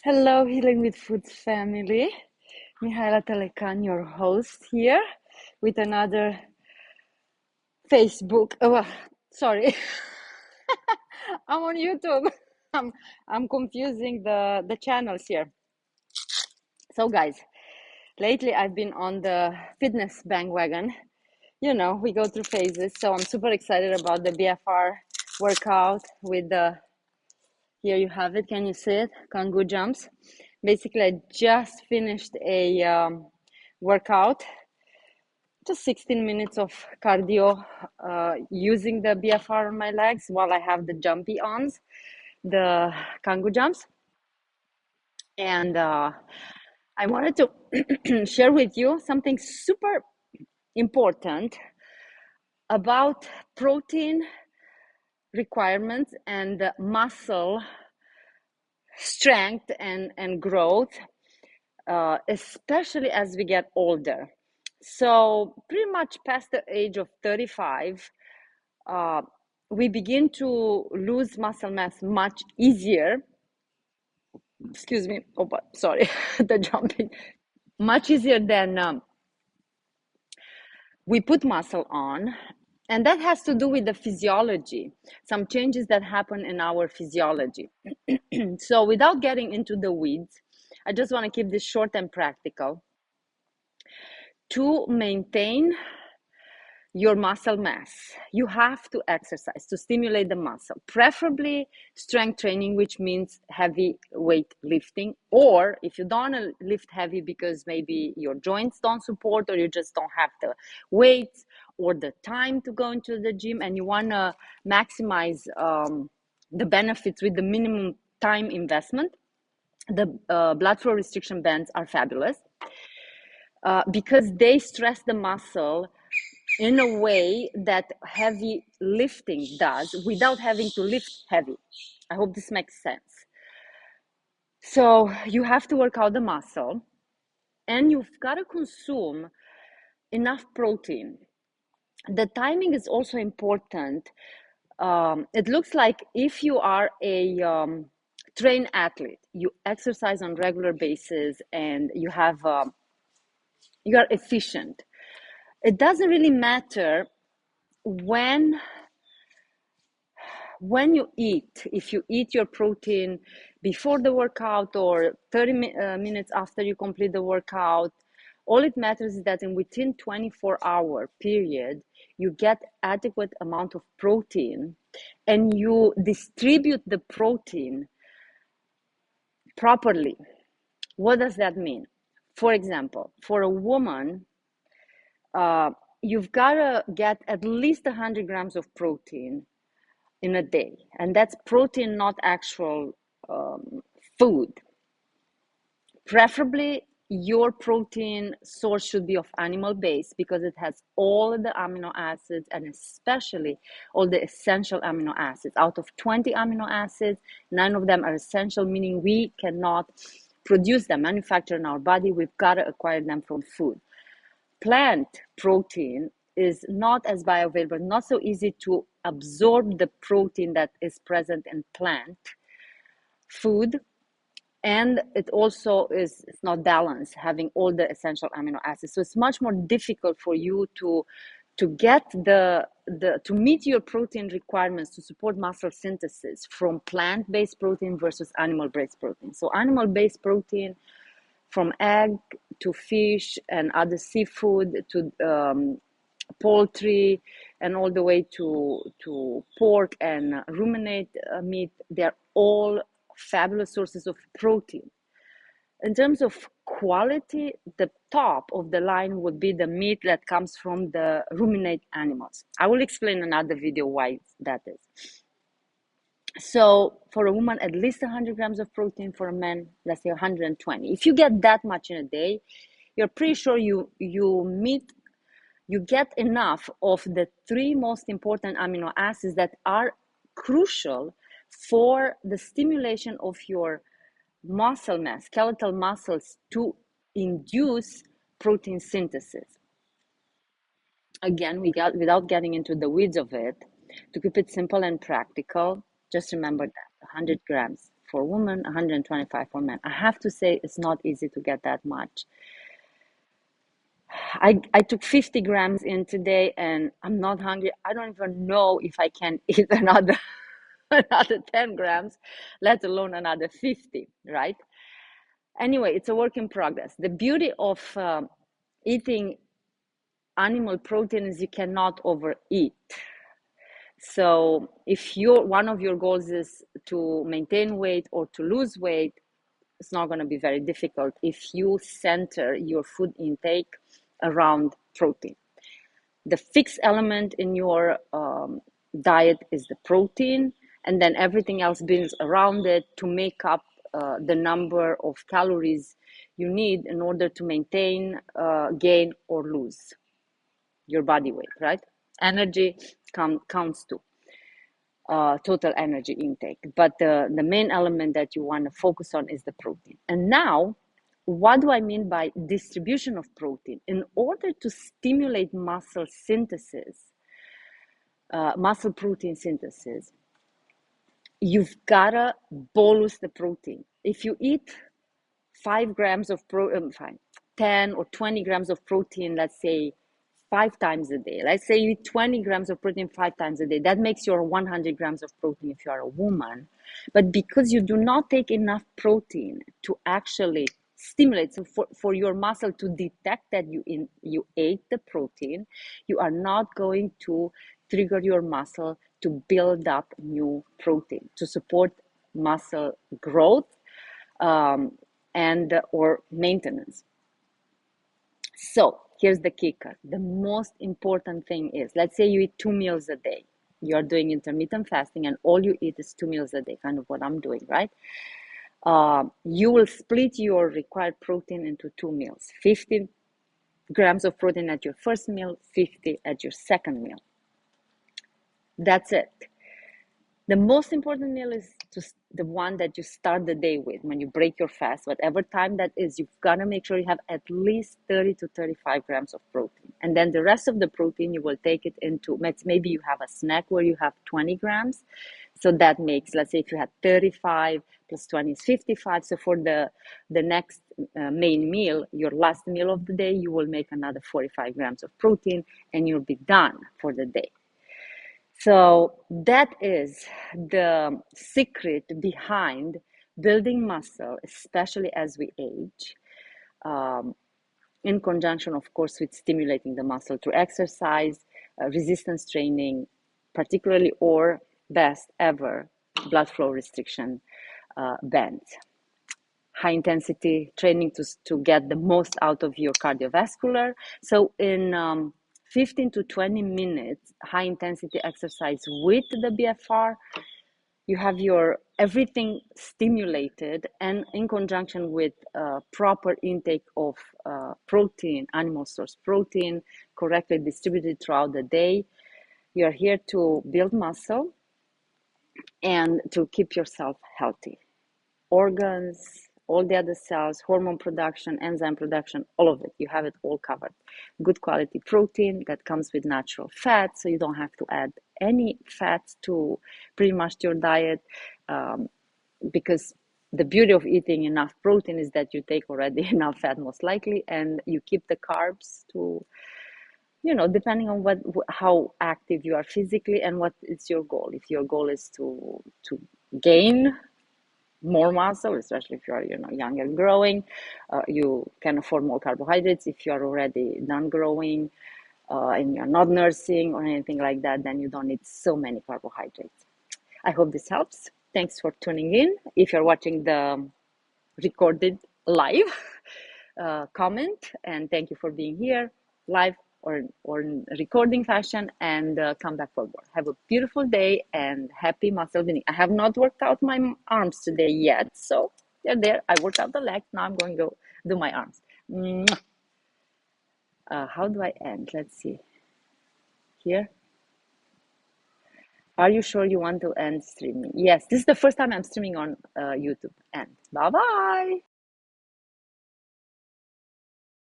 Hello, Healing with Foods family. Mihaela Telekan, your host here with another Facebook. Sorry, I'm on YouTube. I'm confusing the channels here. So, guys, lately I've been on the fitness bandwagon. You know, we go through phases. So I'm super excited about the BFR workout with the. Here you have it. Can you see it? Kangoo jumps. Basically, I just finished a workout, just 16 minutes of cardio using the BFR on my legs while I have the jumpy ons, the Kangoo jumps. And I wanted to share with you something super important about protein requirements and muscle strength and growth, especially as we get older. So, pretty much past the age of 35, we begin to lose muscle mass much easier. Excuse me. Oh, sorry, the jumping. Much easier than we put muscle on. And that has to do with the physiology, some changes that happen in our physiology. So, without getting into the weeds, I just want to keep this short and practical. To maintain your muscle mass, you have to exercise to stimulate the muscle, preferably strength training, which means heavy weight lifting. Or if you don't want to lift heavy because maybe your joints don't support, or you just don't have the weights or the time to go into the gym, and you want to maximize the benefits with the minimum time investment, the blood flow restriction bands are fabulous because they stress the muscle in a way that heavy lifting does without having to lift heavy. I hope this makes sense. So you have to work out the muscle, and you've got to consume enough protein. The timing is also important. It looks like if you are a trained athlete, you exercise on regular basis, and you are efficient. It doesn't really matter when you eat, if you eat your protein before the workout or 30 minutes after you complete the workout. All it matters is that in within 24-hour period, you get adequate amount of protein and you distribute the protein properly. What does that mean? For example, for a woman, you've got to get at least 100 grams of protein in a day, and that's protein, not actual food. Preferably, your protein source should be of animal base because it has all the amino acids, and especially all the essential amino acids. Out of 20 amino acids, 9 of them are essential, meaning we cannot produce them, manufacture in our body. We've got to acquire them from food. Plant protein is not as bioavailable, not so easy to absorb the protein that is present in plant food, and it also is it's not balanced, having all the essential amino acids. So it's much more difficult for you to get to meet your protein requirements to support muscle synthesis from plant-based protein versus animal-based protein. So animal-based protein, from egg to fish and other seafood to poultry and all the way to pork and ruminate meat, they're all fabulous sources of protein. In terms of quality, the top of the line would be the meat that comes from the ruminate animals. I will explain in another video why that is. So for a woman, at least 100 grams of protein. For a man, let's say 120. If you get that much in a day, you're pretty sure you get enough of the 3 most important amino acids that are crucial for the stimulation of your muscle mass, skeletal muscles, to induce protein synthesis. Again, without getting into the weeds of it, to keep it simple and practical, just remember that 100 grams for women, 125 for men. I have to say it's not easy to get that much. I took 50 grams in today and I'm not hungry. I don't even know if I can eat another 10 grams, let alone another 50, right? Anyway, it's a work in progress. The beauty of eating animal protein is you cannot overeat. So if one of your goals is to maintain weight or to lose weight, it's not going to be very difficult if you center your food intake around protein. The fixed element in your diet is the protein, and then everything else builds around it to make up the number of calories you need in order to maintain, gain, or lose your body weight, right? Energy counts too. Total energy intake. But the main element that you want to focus on is the protein. And now, what do I mean by distribution of protein? In order to stimulate muscle synthesis, muscle protein synthesis, you've gotta bolus the protein. If you eat 5 grams of 10 or 20 grams of protein, let's say 5 times a day. Let's say you eat 20 grams of protein 5 times a day. That makes your 100 grams of protein if you are a woman. But because you do not take enough protein to actually stimulate, so for your muscle to detect that you ate the protein, you are not going to trigger your muscle to build up new protein to support muscle growth and or maintenance. So here's the kicker. The most important thing is, let's say you eat 2 meals a day. You're doing intermittent fasting and all you eat is 2 meals a day, kind of what I'm doing, right? You will split your required protein into 2 meals. 50 grams of protein at your first meal, 50 at your second meal. That's it. The most important meal is the one that you start the day with when you break your fast, whatever time that is. You've got to make sure you have at least 30 to 35 grams of protein. And then the rest of the protein, you will take it into, maybe you have a snack where you have 20 grams. So that makes, let's say if you had 35 plus 20 is 55. So for the next main meal, your last meal of the day, you will make another 45 grams of protein and you'll be done for the day. So that is the secret behind building muscle, especially as we age, in conjunction, of course, with stimulating the muscle through exercise, resistance training, particularly, or best ever, blood flow restriction bands. High intensity training to get the most out of your cardiovascular. So in 15 to 20 minutes high intensity exercise with the BFR, you have your everything stimulated, and in conjunction with proper intake of protein, animal source protein, correctly distributed throughout the day, you're here to build muscle and to keep yourself healthy. Organs, all the other cells, hormone production, enzyme production, all of it. You have it all covered. Good quality protein that comes with natural fat, so you don't have to add any fats to pretty much your diet, because the beauty of eating enough protein is that you take already enough fat, most likely, and you keep the carbs to, depending on how active you are physically and what is your goal. If your goal is to gain more muscle, especially if you are young and growing, you can afford more carbohydrates. If you are already done growing and you're not nursing or anything like that, then you don't need so many carbohydrates. I hope this helps. Thanks for tuning in. If you're watching the recorded live, comment, and thank you for being here live or in recording fashion, and come back for more. Have a beautiful day and happy muscle building. I have not worked out my arms today yet, so they're there. I worked out the legs. Now I'm going to go do my arms. How do I end? Let's see. Here. Are you sure you want to end streaming? Yes, this is the first time I'm streaming on YouTube. And bye-bye.